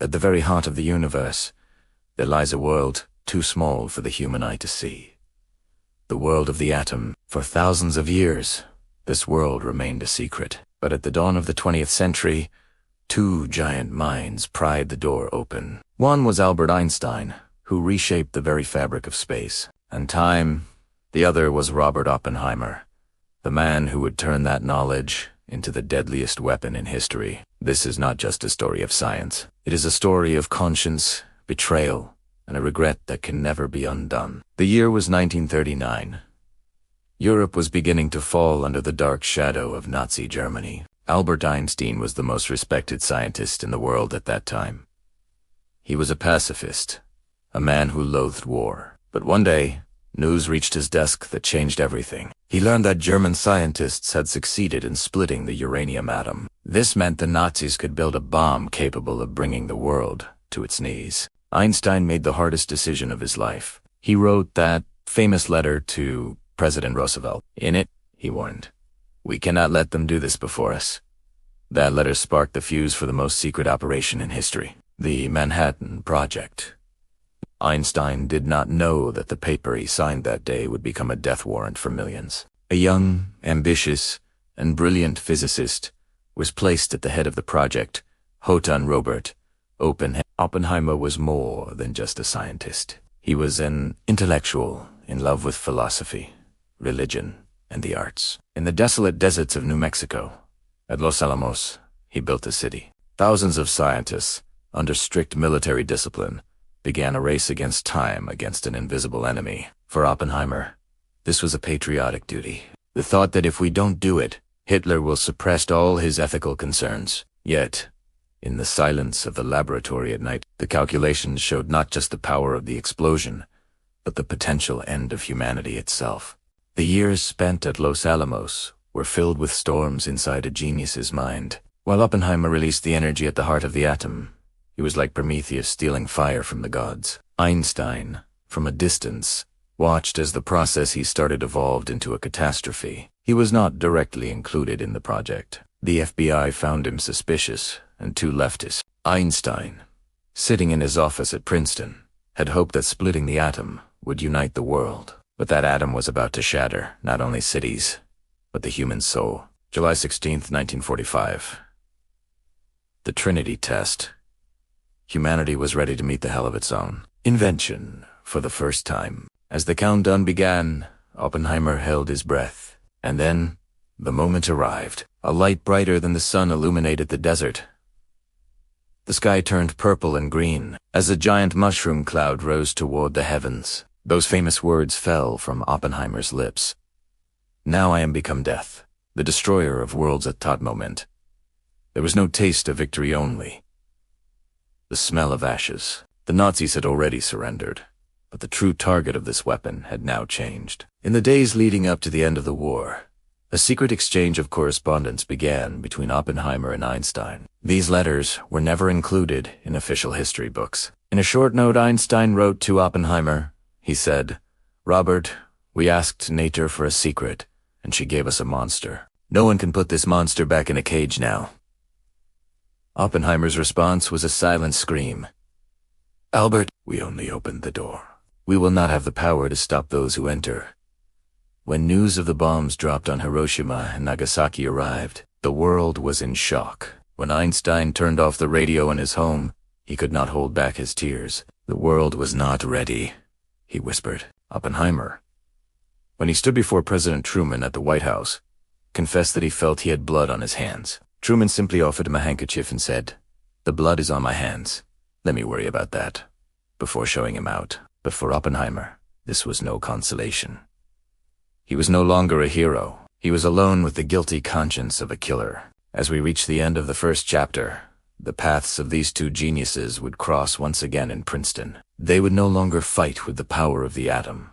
At the very heart of the universe, there lies a world too small for the human eye to see. The world of the atom. For thousands of years, this world remained a secret. But at the dawn of the 20th century, two giant minds pried the door open. One was Albert Einstein, who reshaped the very fabric of space and time. The other was Robert Oppenheimer, the man who would turn that knowledge into the deadliest weapon in history. This is not just a story of science. It is a story of conscience, betrayal, and a regret that can never be undone. The year was 1939. Europe was beginning to fall under the dark shadow of Nazi Germany. Albert Einstein was the most respected scientist in the world at that time. He was a pacifist, a man who loathed war. But one day, news reached his desk that changed everything. He learned that German scientists had succeeded in splitting the uranium atom. This meant the Nazis could build a bomb capable of bringing the world to its knees. Einstein made the hardest decision of his life. He wrote that famous letter to President Roosevelt. In it, he warned, "We cannot let them do this before us." That letter sparked the fuse for the most secret operation in history, the Manhattan Project. Einstein did not know that the paper he signed that day would become a death warrant for millions. A young, ambitious, and brilliant physicist was placed at the head of the project, Hotan Robert Oppenheimer was more than just a scientist. He was an intellectual in love with philosophy, religion, and the arts. In the desolate deserts of New Mexico, at Los Alamos, he built a city. Thousands of scientists, under strict military discipline, began a race against time against an invisible enemy. For Oppenheimer, this was a patriotic duty. The thought that if we don't do it, Hitler will suppress all his ethical concerns. Yet, in the silence of the laboratory at night, the calculations showed not just the power of the explosion, but the potential end of humanity itself. The years spent at Los Alamos were filled with storms inside a genius's mind. While Oppenheimer released the energy at the heart of the atom, he was like Prometheus stealing fire from the gods. Einstein, from a distance, watched as the process he started evolved into a catastrophe. He was not directly included in the project. The FBI found him suspicious, and two leftists. Einstein, sitting in his office at Princeton, had hoped that splitting the atom would unite the world. But that atom was about to shatter not only cities, but the human soul. July 16th, 1945. The Trinity test. Humanity was ready to meet the hell of its own invention for the first time. As the countdown began, Oppenheimer held his breath. And then, the moment arrived. A light brighter than the sun illuminated the desert. The sky turned purple and green as a giant mushroom cloud rose toward the heavens. Those famous words fell from Oppenheimer's lips. "Now I am become death, the destroyer of worlds at that moment." There was no taste of victory, only the smell of ashes. The Nazis had already surrendered, but the true target of this weapon had now changed. In the days leading up to the end of the war, a secret exchange of correspondence began between Oppenheimer and Einstein. These letters were never included in official history books. In a short note Einstein wrote to Oppenheimer, he said, "Robert, we asked nature for a secret, and she gave us a monster. No one can put this monster back in a cage now." Oppenheimer's response was a silent scream. "Albert, we only opened the door. We will not have the power to stop those who enter." When news of the bombs dropped on Hiroshima and Nagasaki arrived, the world was in shock. When Einstein turned off the radio in his home, he could not hold back his tears. "The world was not ready," he whispered. Oppenheimer, when he stood before President Truman at the White House, confessed that he felt he had blood on his hands. Truman simply offered him a handkerchief and said, "The blood is on my hands. Let me worry about that," before showing him out. But for Oppenheimer, this was no consolation. He was no longer a hero. He was alone with the guilty conscience of a killer. As we reached the end of the first chapter, the paths of these two geniuses would cross once again in Princeton. They would no longer fight with the power of the atom,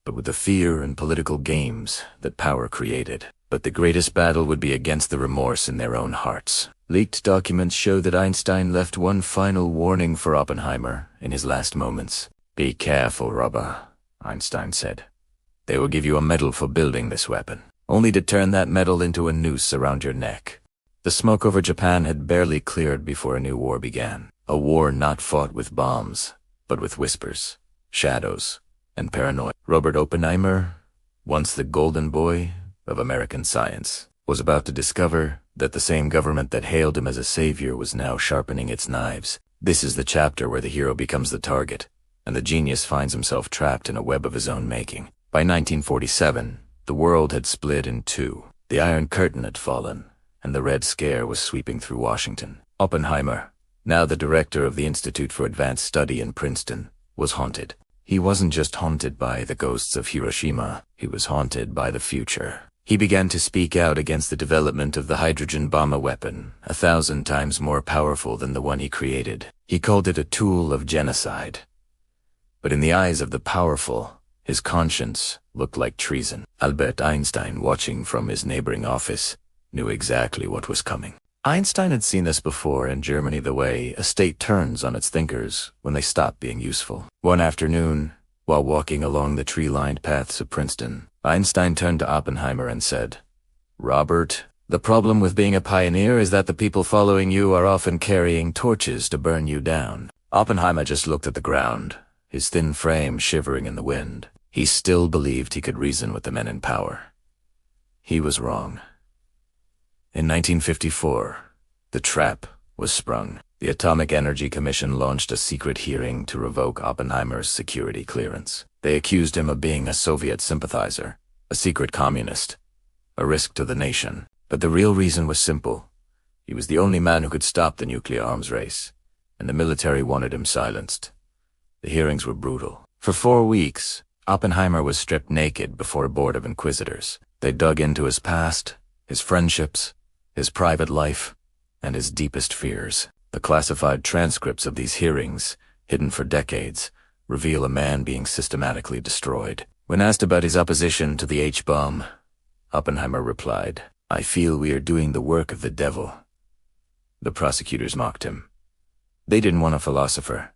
but with the fear and political games that power created. But the greatest battle would be against the remorse in their own hearts. Leaked documents show that Einstein left one final warning for Oppenheimer in his last moments. "Be careful, Robert," Einstein said. "They will give you a medal for building this weapon, only to turn that medal into a noose around your neck." The smoke over Japan had barely cleared before a new war began. A war not fought with bombs, but with whispers, shadows, and paranoia. Robert Oppenheimer, once the golden boy of American science, was about to discover that the same government that hailed him as a savior was now sharpening its knives. This is the chapter where the hero becomes the target, and the genius finds himself trapped in a web of his own making. By 1947, the world had split in two. The Iron Curtain had fallen, and the Red Scare was sweeping through Washington. Oppenheimer, now the director of the Institute for Advanced Study in Princeton, was haunted. He wasn't just haunted by the ghosts of Hiroshima, he was haunted by the future. He began to speak out against the development of the hydrogen bomb, a weapon 1,000 times more powerful than the one he created. He called it a tool of genocide. But in the eyes of the powerful, his conscience looked like treason. Albert Einstein, watching from his neighboring office, knew exactly what was coming. Einstein had seen this before in Germany, the way a state turns on its thinkers when they stop being useful. One afternoon, while walking along the tree-lined paths of Princeton, Einstein turned to Oppenheimer and said, "Robert, the problem with being a pioneer is that the people following you are often carrying torches to burn you down." Oppenheimer just looked at the ground, his thin frame shivering in the wind. He still believed he could reason with the men in power. He was wrong. In 1954, the trap was sprung. The Atomic Energy Commission launched a secret hearing to revoke Oppenheimer's security clearance. They accused him of being a Soviet sympathizer, a secret communist, a risk to the nation. But the real reason was simple. He was the only man who could stop the nuclear arms race, and the military wanted him silenced. The hearings were brutal. For 4 weeks, Oppenheimer was stripped naked before a board of inquisitors. They dug into his past, his friendships, his private life, and his deepest fears. The classified transcripts of these hearings, hidden for decades, reveal a man being systematically destroyed. When asked about his opposition to the H-bomb, Oppenheimer replied, "I feel we are doing the work of the devil." The prosecutors mocked him. They didn't want a philosopher.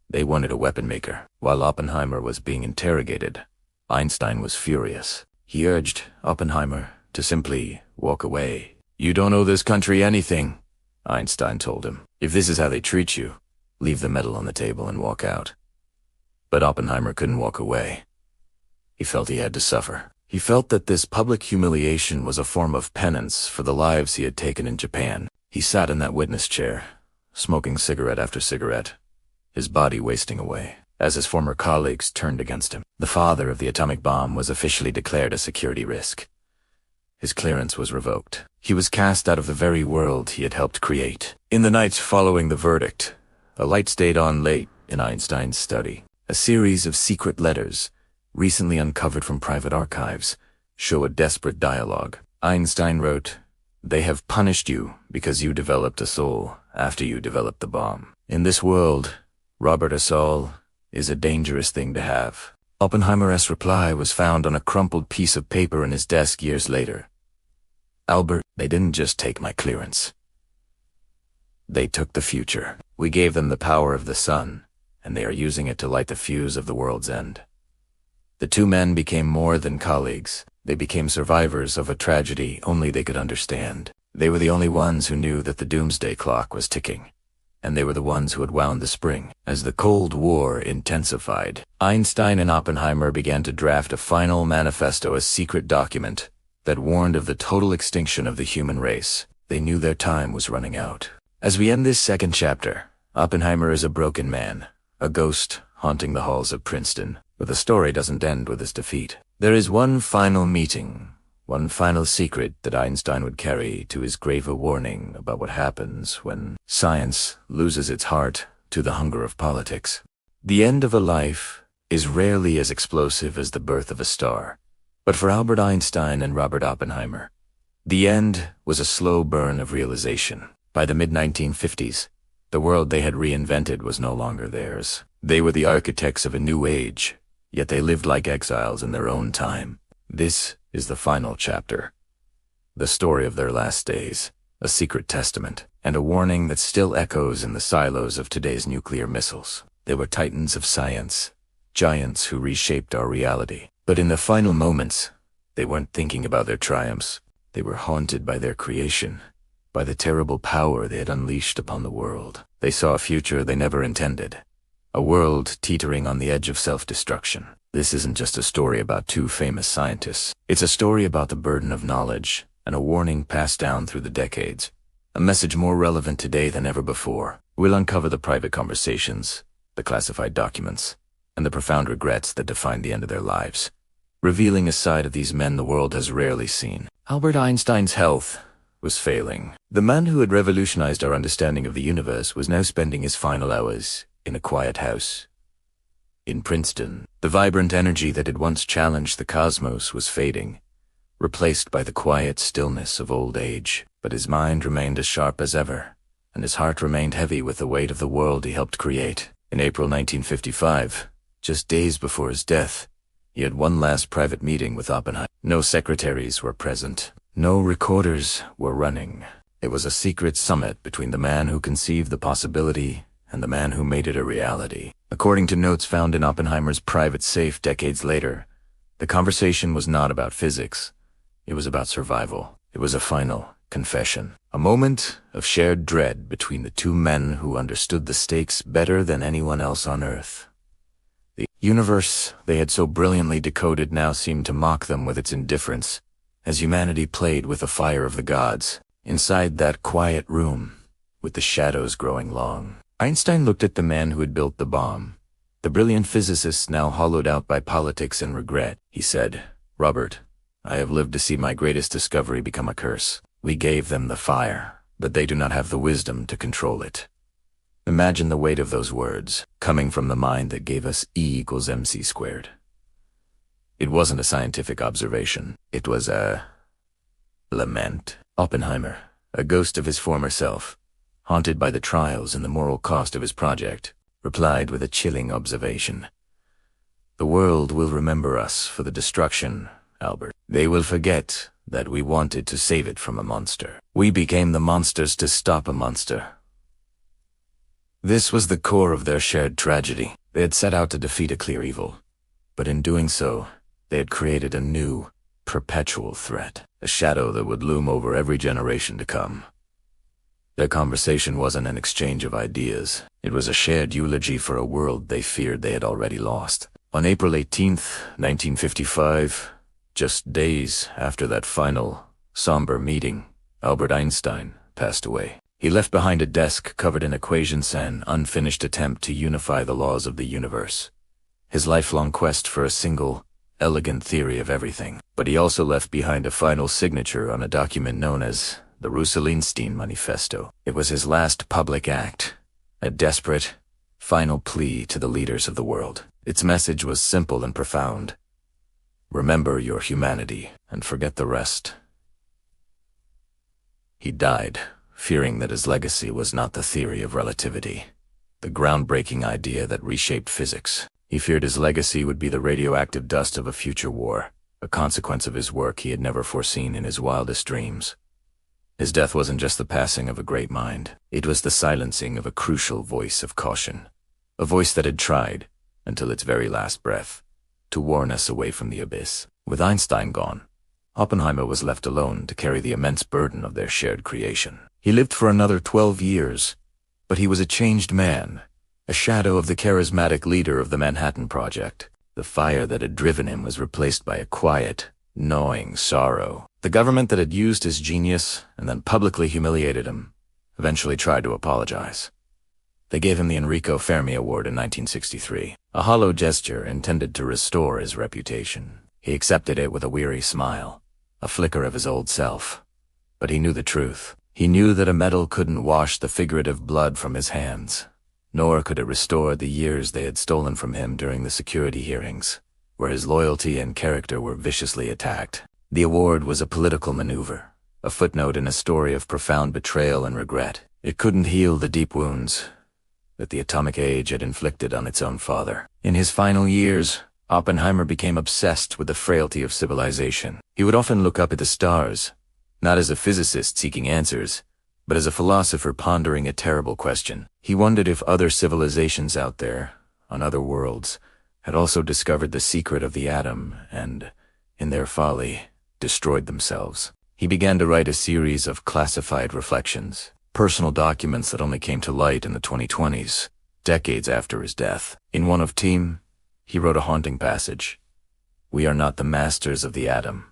They wanted a weapon maker. While Oppenheimer was being interrogated, Einstein was furious. He urged Oppenheimer to simply walk away. "You don't owe this country anything," Einstein told him. "If this is how they treat you, leave the medal on the table and walk out." But Oppenheimer couldn't walk away. He felt he had to suffer. He felt that this public humiliation was a form of penance for the lives he had taken in Japan. He sat in that witness chair, smoking cigarette after cigarette, his body wasting away, as his former colleagues turned against him. The father of the atomic bomb was officially declared a security risk. His clearance was revoked. He was cast out of the very world he had helped create. In the nights following the verdict, a light stayed on late in Einstein's study. A series of secret letters, recently uncovered from private archives, show a desperate dialogue. Einstein wrote, "They have punished you because you developed a soul after you developed the bomb. In this world, Robert, a soul is a dangerous thing to have." Oppenheimer's reply was found on a crumpled piece of paper in his desk years later. "Albert, they didn't just take my clearance. They took the future. We gave them the power of the sun, and they are using it to light the fuse of the world's end." The two men became more than colleagues. They became survivors of a tragedy only they could understand. They were the only ones who knew that the doomsday clock was ticking, and they were the ones who had wound the spring. As the Cold War intensified, Einstein and Oppenheimer began to draft a final manifesto, a secret document that warned of the total extinction of the human race. They knew their time was running out. As we end this second chapter, Oppenheimer is a broken man, a ghost haunting the halls of Princeton. But the story doesn't end with his defeat. There is one final meeting, one final secret that Einstein would carry to his grave, a warning about what happens when science loses its heart to the hunger of politics. The end of a life is rarely as explosive as the birth of a star. But for Albert Einstein and Robert Oppenheimer, the end was a slow burn of realization. By the mid-1950s, the world they had reinvented was no longer theirs. They were the architects of a new age, yet they lived like exiles in their own time. This is the final chapter, the story of their last days, a secret testament, and a warning that still echoes in the silos of today's nuclear missiles. They were titans of science, giants who reshaped our reality. But in the final moments, they weren't thinking about their triumphs. They were haunted by their creation, by the terrible power they had unleashed upon the world. They saw a future they never intended, a world teetering on the edge of self-destruction. This isn't just a story about two famous scientists. It's a story about the burden of knowledge and a warning passed down through the decades, a message more relevant today than ever before. We'll uncover the private conversations, the classified documents, and the profound regrets that defined the end of their lives, revealing a side of these men the world has rarely seen. Albert Einstein's health was failing. The man who had revolutionized our understanding of the universe was now spending his final hours in a quiet house in Princeton. The vibrant energy that had once challenged the cosmos was fading, replaced by the quiet stillness of old age. But his mind remained as sharp as ever, and his heart remained heavy with the weight of the world he helped create. In April 1955, just days before his death, he had one last private meeting with Oppenheimer. No secretaries were present. No recorders were running. It was a secret summit between the man who conceived the possibility and the man who made it a reality. According to notes found in Oppenheimer's private safe decades later, the conversation was not about physics. It was about survival. It was a final confession, a moment of shared dread between the two men who understood the stakes better than anyone else on Earth. The universe they had so brilliantly decoded now seemed to mock them with its indifference, as humanity played with the fire of the gods. Inside that quiet room, with the shadows growing long, Einstein looked at the man who had built the bomb, the brilliant physicist now hollowed out by politics and regret. He said, "Robert, I have lived to see my greatest discovery become a curse. We gave them the fire, but they do not have the wisdom to control it." Imagine the weight of those words, coming from the mind that gave us E=mc². It wasn't a scientific observation. It was a lament. Oppenheimer, a ghost of his former self, haunted by the trials and the moral cost of his project, replied with a chilling observation. "The world will remember us for the destruction, Albert. They will forget that we wanted to save it from a monster. We became the monsters to stop a monster." This was the core of their shared tragedy. They had set out to defeat a clear evil, but in doing so, they had created a new, perpetual threat, a shadow that would loom over every generation to come. Their conversation wasn't an exchange of ideas. It was a shared eulogy for a world they feared they had already lost. On April 18th, 1955, just days after that final, somber meeting, Albert Einstein passed away. He left behind a desk covered in equations and unfinished attempt to unify the laws of the universe, his lifelong quest for a single, elegant theory of everything. But he also left behind a final signature on a document known as the Einstein Manifesto. It was his last public act, a desperate, final plea to the leaders of the world. Its message was simple and profound. Remember your humanity and forget the rest. He died, fearing that his legacy was not the theory of relativity, the groundbreaking idea that reshaped physics. He feared his legacy would be the radioactive dust of a future war, a consequence of his work he had never foreseen in his wildest dreams. His death wasn't just the passing of a great mind. It was the silencing of a crucial voice of caution, a voice that had tried, until its very last breath, to warn us away from the abyss. With Einstein gone, Oppenheimer was left alone to carry the immense burden of their shared creation. He lived for another 12 years, but he was a changed man, a shadow of the charismatic leader of the Manhattan Project. The fire that had driven him was replaced by a quiet, gnawing sorrow. The government that had used his genius and then publicly humiliated him eventually tried to apologize. They gave him the Enrico Fermi Award in 1963, a hollow gesture intended to restore his reputation. He accepted it with a weary smile, a flicker of his old self. But he knew the truth. He knew that a medal couldn't wash the figurative blood from his hands, nor could it restore the years they had stolen from him during the security hearings, where his loyalty and character were viciously attacked. The award was a political maneuver, a footnote in a story of profound betrayal and regret. It couldn't heal the deep wounds that the atomic age had inflicted on its own father. In his final years, Oppenheimer became obsessed with the frailty of civilization. He would often look up at the stars, not as a physicist seeking answers, but as a philosopher pondering a terrible question. He wondered if other civilizations out there, on other worlds, had also discovered the secret of the atom and, in their folly, destroyed themselves. He began to write a series of classified reflections, personal documents that only came to light in the 2020s, decades after his death. In one of them, he wrote a haunting passage. "We are not the masters of the atom.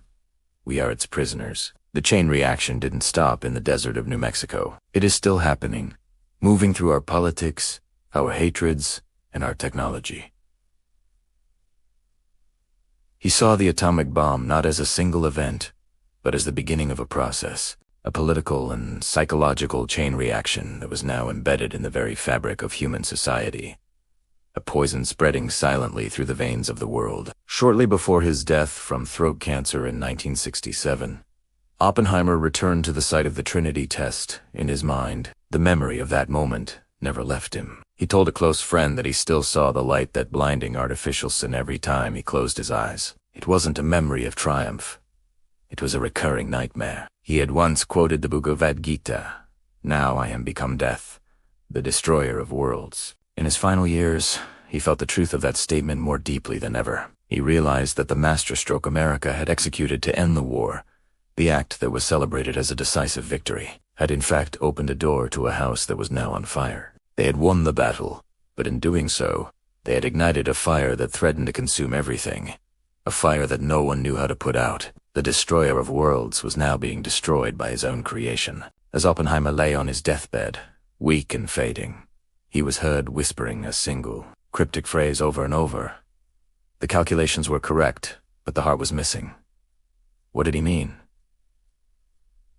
We are its prisoners." The chain reaction didn't stop in the desert of New Mexico. It is still happening, moving through our politics, our hatreds, and our technology. He saw the atomic bomb not as a single event, but as the beginning of a process, a political and psychological chain reaction that was now embedded in the very fabric of human society, a poison spreading silently through the veins of the world. Shortly before his death from throat cancer in 1967, Oppenheimer returned to the site of the Trinity test in his mind. The memory of that moment never left him. He told a close friend that he still saw the light, that blinding artificial sin, every time he closed his eyes. It wasn't a memory of triumph. It was a recurring nightmare. He had once quoted the Bhagavad Gita, "Now I am become death, the destroyer of worlds." In his final years, he felt the truth of that statement more deeply than ever. He realized that the masterstroke America had executed to end the war, the act that was celebrated as a decisive victory, had in fact opened a door to a house that was now on fire. They had won the battle, but in doing so, they had ignited a fire that threatened to consume everything, a fire that no one knew how to put out. The destroyer of worlds was now being destroyed by his own creation. As Oppenheimer lay on his deathbed, weak and fading, he was heard whispering a single, cryptic phrase over and over. The calculations were correct, but the heart was missing. What did he mean?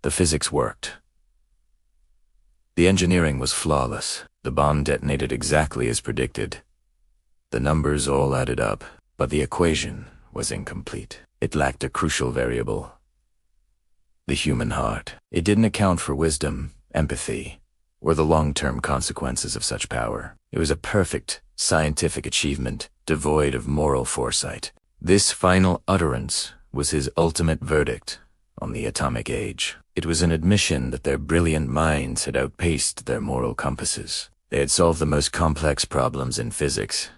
The physics worked. The engineering was flawless. The bomb detonated exactly as predicted. The numbers all added up, but the equation was incomplete. It lacked a crucial variable: the human heart. It didn't account for wisdom, empathy, or the long-term consequences of such power. It was a perfect scientific achievement, devoid of moral foresight. This final utterance was his ultimate verdict on the atomic age. It was an admission that their brilliant minds had outpaced their moral compasses. They had solved the most complex problems in physics,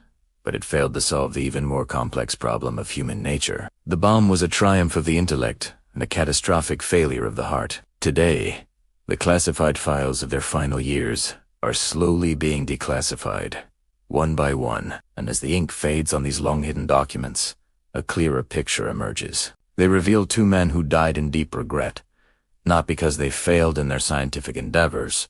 but had failed to solve the even more complex problem of human nature. The bomb was a triumph of the intellect and a catastrophic failure of the heart. Today, the classified files of their final years are slowly being declassified, one by one, and as the ink fades on these long-hidden documents, a clearer picture emerges. They reveal two men who died in deep regret, not because they failed in their scientific endeavors,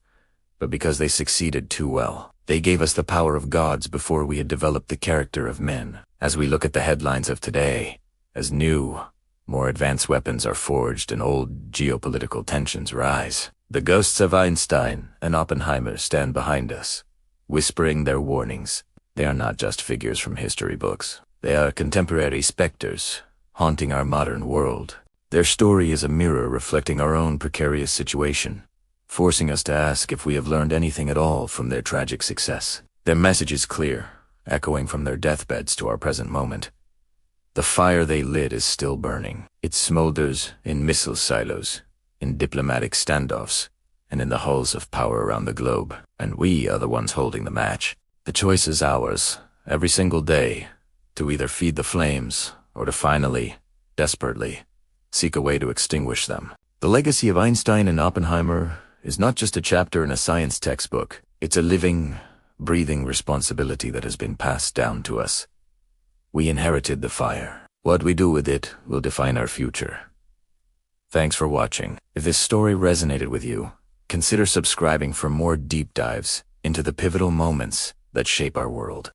but because they succeeded too well. They gave us the power of gods before we had developed the character of men. As we look at the headlines of today, as new, more advanced weapons are forged and old geopolitical tensions rise, the ghosts of Einstein and Oppenheimer stand behind us, whispering their warnings. They are not just figures from history books. They are contemporary specters, haunting our modern world. Their story is a mirror reflecting our own precarious situation, forcing us to ask if we have learned anything at all from their tragic success. Their message is clear, echoing from their deathbeds to our present moment. The fire they lit is still burning. It smolders in missile silos, in diplomatic standoffs, and in the halls of power around the globe. And we are the ones holding the match. The choice is ours, every single day, to either feed the flames or to finally, desperately, seek a way to extinguish them. The legacy of Einstein and Oppenheimer is not just a chapter in a science textbook. It's a living, breathing responsibility that has been passed down to us. We inherited the fire. What we do with it will define our future. Thanks for watching. If this story resonated with you, consider subscribing for more deep dives into the pivotal moments that shape our world.